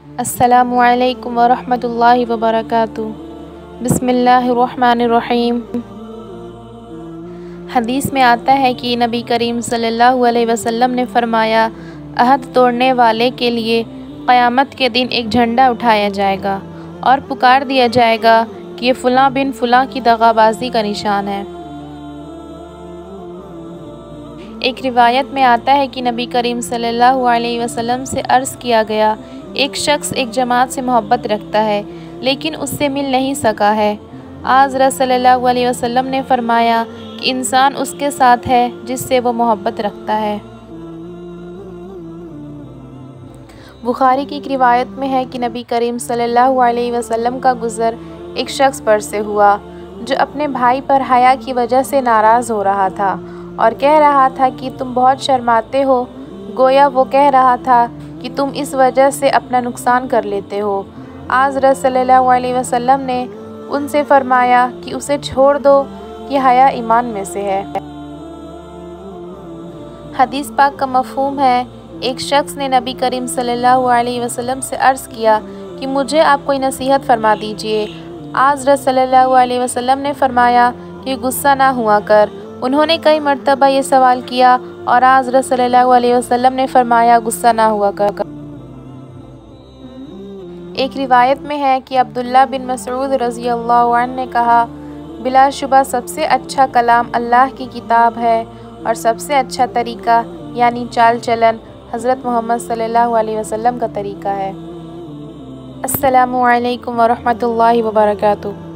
अस्सलामु अलैकुम वरहमतुल्लाहि वबरकातुहू। बिस्मिल्लाहिर्रहमानिर्रहीम। हदीस में आता है कि नबी करीम सल्लल्लाहु अलैहि वसल्लम ने फरमाया, अहद तोड़ने वाले के लिए क़यामत के दिन एक झंडा उठाया जाएगा और पुकार दिया जाएगा कि ये फ़लाँ बिन फ़लाँ की दगाबाजी का निशान है। एक रिवायत में आता है कि नबी करीम सल्लल्लाहु अलैहि वसल्लम से अर्ज़ किया गया, एक शख्स एक जमात से मोहब्बत रखता है लेकिन उससे मिल नहीं सका है। हज़रत सल्लल्लाहु अलैहि वसल्लम ने फरमाया कि इंसान उसके साथ है जिससे वो मोहब्बत रखता है। बुखारी की एक रिवायत में है कि नबी करीम सल्लल्लाहु अलैहि वसल्लम का गुज़र एक शख्स पर से हुआ जो अपने भाई पर हया की वजह से नाराज़ हो रहा था और कह रहा था कि तुम बहुत शर्माते हो। गोया वो कह रहा था कि तुम इस वजह से अपना नुकसान कर लेते हो। हज़रत सल्लल्लाहु अलैहि वसल्लम ने उनसे फरमाया कि उसे छोड़ दो कि हया ईमान में से है। हदीस पाक का मफ़हूम है, एक शख्स ने नबी करीम सल्लल्लाहु अलैहि वसल्लम से अर्ज़ किया कि मुझे आप कोई नसीहत फरमा दीजिए। हज़रत सल्लल्लाहु अलैहि वसल्लम ने फरमाया कि गुस्सा ना हुआ कर। उन्होंने कई मरतबा ये सवाल किया और हज़रत सल्लल्लाहु अलैहि वसल्लम ने फरमाया, गुस्सा ना हुआ कर। एक रिवायत में है कि अब्दुल्ला बिन मसऊद रज़ियल्लाहु अन्हु ने कहा, बिलाशुबा सबसे अच्छा कलाम अल्लाह की किताब है और सबसे अच्छा तरीका यानी चाल चलन हज़रत मोहम्मद सल्लल्लाहु अलैहि वसल्लम का तरीका है। अस्सलामु अलैकुम वरहमतुल्लाहि वबरकातुहू।